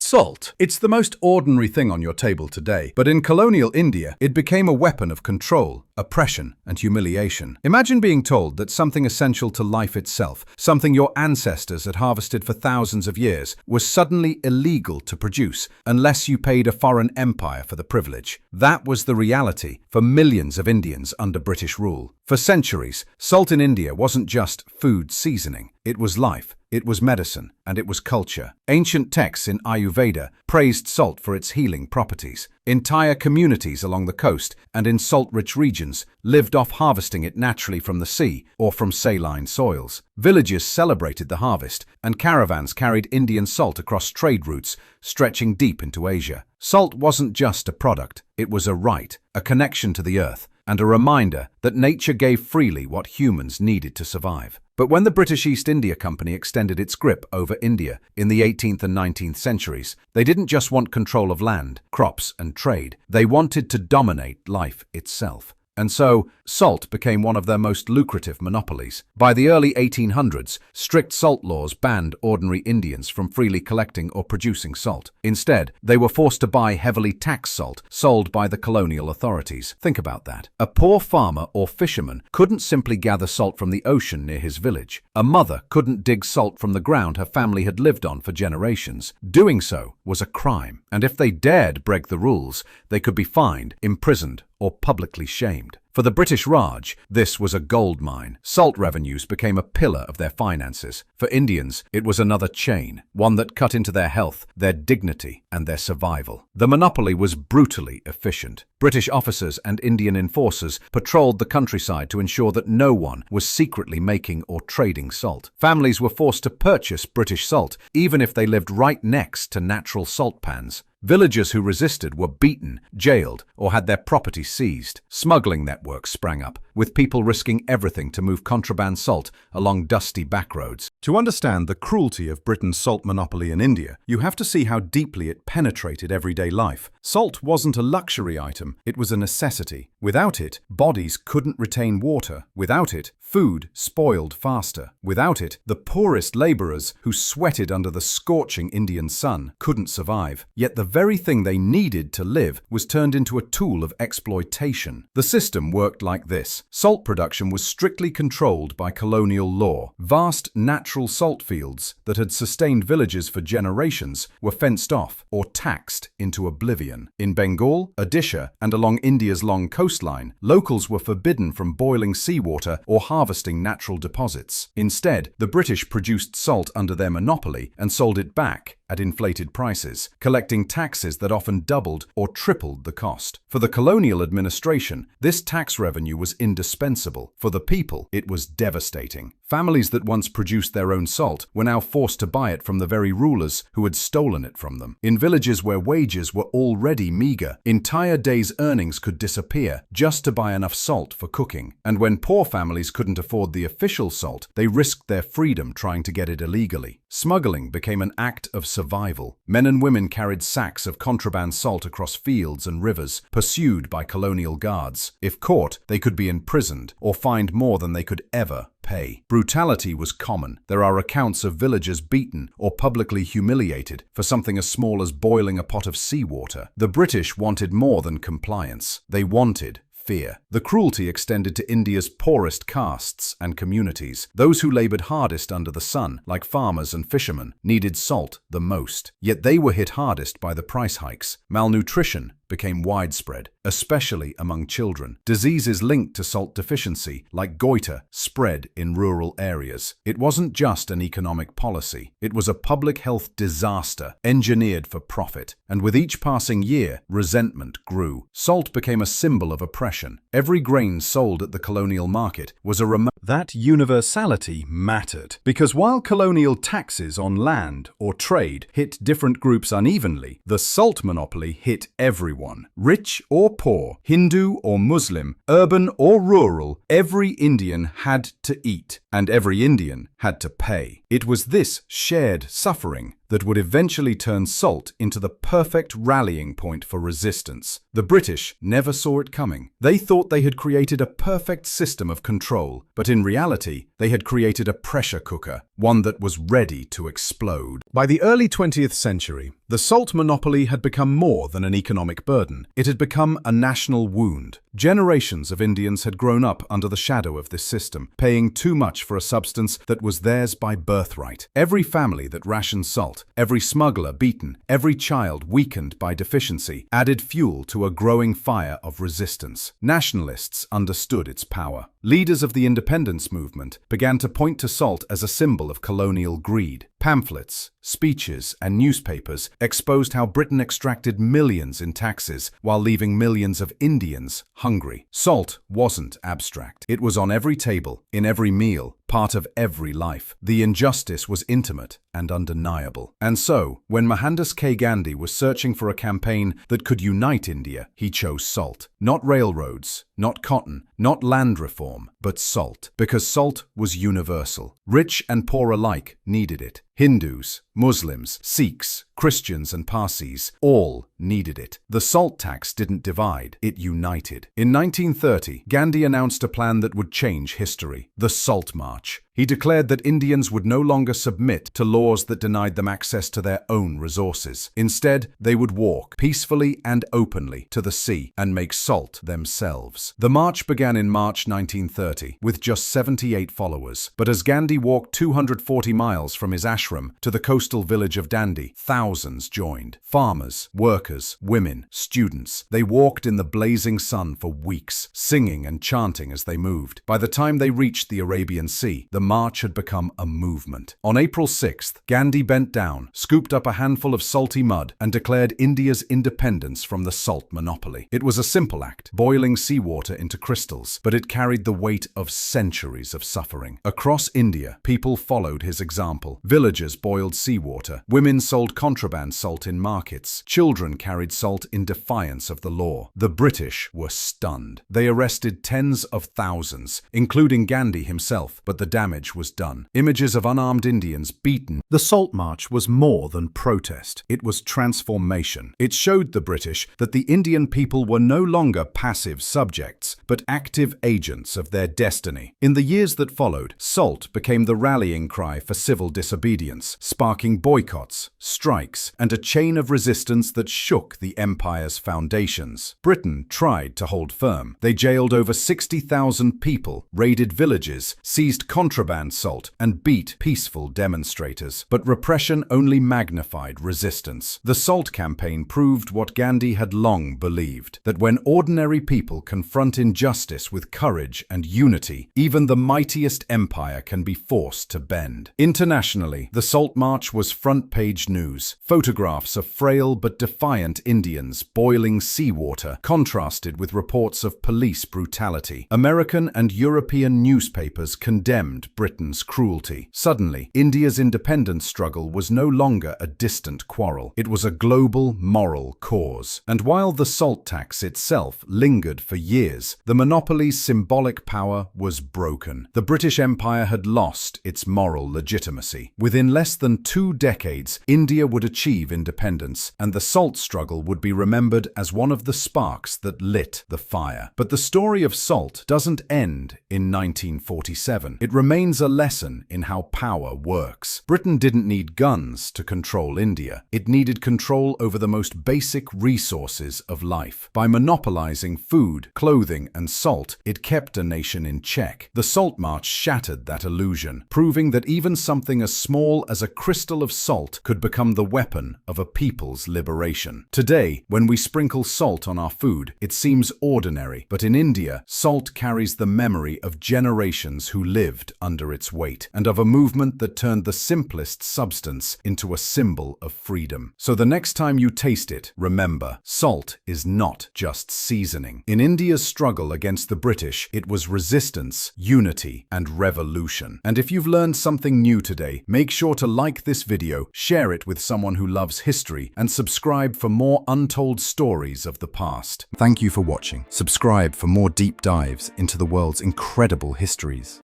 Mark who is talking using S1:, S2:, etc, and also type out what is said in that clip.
S1: Salt. It's the most ordinary thing on your table today, but in colonial India, it became a weapon of control, oppression, and humiliation. Imagine being told that something essential to life itself, something your ancestors had harvested for thousands of years, was suddenly illegal to produce unless you paid a foreign empire for the privilege. That was the reality for millions of Indians under British rule. For centuries, salt in India wasn't just food seasoning. It was life. It was medicine, and it was culture. Ancient texts in Ayurveda praised salt for its healing properties. Entire communities along the coast and in salt-rich regions lived off harvesting it naturally from the sea or from saline soils. Villages celebrated the harvest, and caravans carried Indian salt across trade routes stretching deep into Asia. Salt wasn't just a product, it was a right, a connection to the earth, and a reminder that nature gave freely what humans needed to survive. But when the British East India Company extended its grip over India in the 18th and 19th centuries, they didn't just want control of land, crops, and trade. They wanted to dominate life itself. And so, salt became one of their most lucrative monopolies. By the early 1800s, strict salt laws banned ordinary Indians from freely collecting or producing salt. Instead, they were forced to buy heavily taxed salt sold by the colonial authorities. Think about that. A poor farmer or fisherman couldn't simply gather salt from the ocean near his village. A mother couldn't dig salt from the ground her family had lived on for generations. Doing so was a crime, and if they dared break the rules, they could be fined, imprisoned, or publicly shamed. For the British Raj, this was a gold mine. Salt revenues became a pillar of their finances. For Indians, it was another chain, one that cut into their health, their dignity, and their survival. The monopoly was brutally efficient. British officers and Indian enforcers patrolled the countryside to ensure that no one was secretly making or trading salt. Families were forced to purchase British salt, even if they lived right next to natural salt pans. Villagers who resisted were beaten, jailed, or had their property seized. Smuggling networks sprang up, with people risking everything to move contraband salt along dusty backroads. To understand the cruelty of Britain's salt monopoly in India, you have to see how deeply it penetrated everyday life. Salt wasn't a luxury item, it was a necessity. Without it, bodies couldn't retain water. Without it, food spoiled faster. Without it, the poorest laborers who sweated under the scorching Indian sun couldn't survive. Yet the very thing they needed to live was turned into a tool of exploitation. The system worked like this. Salt production was strictly controlled by colonial law. Vast natural salt fields that had sustained villages for generations were fenced off or taxed into oblivion. In Bengal, Odisha, and along India's long coastline, locals were forbidden from boiling seawater or harvesting natural deposits. Instead, the British produced salt under their monopoly and sold it back at inflated prices, collecting taxes that often doubled or tripled the cost. For the colonial administration, this tax revenue was indispensable. For the people, it was devastating. Families that once produced their own salt were now forced to buy it from the very rulers who had stolen it from them. In villages where wages were already meager, entire days' earnings could disappear just to buy enough salt for cooking. And when poor families couldn't afford the official salt, they risked their freedom trying to get it illegally. Smuggling became an act of survival. Men and women carried sacks of contraband salt across fields and rivers, pursued by colonial guards. If caught, they could be imprisoned or fined more than they could ever pay. Brutality was common. There are accounts of villagers beaten or publicly humiliated for something as small as boiling a pot of seawater. The British wanted more than compliance. They wanted fear. The cruelty extended to India's poorest castes and communities. Those who labored hardest under the sun, like farmers and fishermen, needed salt the most. Yet they were hit hardest by the price hikes. Malnutrition became widespread, especially among children. Diseases linked to salt deficiency, like goiter, spread in rural areas. It wasn't just an economic policy. It was a public health disaster engineered for profit. And with each passing year, resentment grew. Salt became a symbol of oppression. Every grain sold at the colonial market was a reminder that universality mattered. Because while colonial taxes on land or trade hit different groups unevenly, the salt monopoly hit everyone. Rich or poor, Hindu or Muslim, urban or rural, every Indian had to eat, and every Indian had to pay. It was this shared suffering that would eventually turn salt into the perfect rallying point for resistance. The British never saw it coming. They thought they had created a perfect system of control, but in reality, they had created a pressure cooker, one that was ready to explode. By the early 20th century, the salt monopoly had become more than an economic burden. It had become a national wound. Generations of Indians had grown up under the shadow of this system, paying too much for a substance that was theirs by birthright. Every family that rationed salt, every smuggler beaten, every child weakened by deficiency, added fuel to a growing fire of resistance. Nationalists understood its power. Leaders of the independence movement began to point to salt as a symbol of colonial greed. Pamphlets, speeches, and newspapers exposed how Britain extracted millions in taxes while leaving millions of Indians hungry. Salt wasn't abstract. It was on every table, in every meal, part of every life. The injustice was intimate and undeniable. And so, when Mohandas K. Gandhi was searching for a campaign that could unite India, he chose salt. Not railroads, not cotton, not land reform, but salt. Because salt was universal. Rich and poor alike needed it. Hindus, Muslims, Sikhs, Christians and Parsis all needed it. The salt tax didn't divide, it united. In 1930, Gandhi announced a plan that would change history, the Salt March. He declared that Indians would no longer submit to laws that denied them access to their own resources. Instead, they would walk peacefully and openly to the sea and make salt themselves. The march began in March 1930 with just 78 followers, but as Gandhi walked 240 miles from his ashram to the coastal village of Dandi, thousands joined. Farmers, workers, women, students. They walked in the blazing sun for weeks, singing and chanting as they moved. By the time they reached the Arabian Sea, the march had become a movement. On April 6th, Gandhi bent down, scooped up a handful of salty mud, and declared India's independence from the salt monopoly. It was a simple act, boiling seawater into crystals, but it carried the weight of centuries of suffering. Across India, people followed his example. Villagers boiled seawater, women sold contraband salt in markets, children carried salt in defiance of the law. The British were stunned. They arrested tens of thousands, including Gandhi himself, but the damage was done. Images of unarmed Indians beaten. The Salt March was more than protest. It was transformation. It showed the British that the Indian people were no longer passive subjects, but active agents of their destiny. In the years that followed, salt became the rallying cry for civil disobedience, sparking boycotts, strikes, and a chain of resistance that shook the empire's foundations. Britain tried to hold firm. They jailed over 60,000 people, raided villages, seized contraband salt, and beat peaceful demonstrators. But repression only magnified resistance. The Salt Campaign proved what Gandhi had long believed, that when ordinary people confront injustice with courage and unity, even the mightiest empire can be forced to bend. Internationally, the Salt March was front-page news. Photographs of frail but defiant Indians boiling seawater contrasted with reports of police brutality. American and European newspapers condemned Britain's cruelty. Suddenly, India's independence struggle was no longer a distant quarrel. It was a global moral cause. And while the salt tax itself lingered for years, the monopoly's symbolic power was broken. The British Empire had lost its moral legitimacy. Within less than 2 decades, India would achieve independence, and the salt struggle would be remembered as one of the sparks that lit the fire. But the story of salt doesn't end in 1947. It remains a lesson in how power works. Britain didn't need guns to control India. It needed control over the most basic resources of life. By monopolizing food, clothing, and salt, it kept a nation in check. The Salt March shattered that illusion, proving that even something as small as a crystal of salt could become the weapon of a people's liberation. Today, when we sprinkle salt on our food, it seems ordinary, but in India, salt carries the memory of generations who lived under its weight, and of a movement that turned the simplest substance into a symbol of freedom. So the next time you taste it, remember, salt is not just seasoning. In India's struggle against the British, it was resistance, unity, and revolution. And if you've learned something new today, make sure to like this video, share it with someone who loves history, and subscribe for more untold stories of the past. Thank you for watching. Subscribe for more deep dives into the world's incredible histories.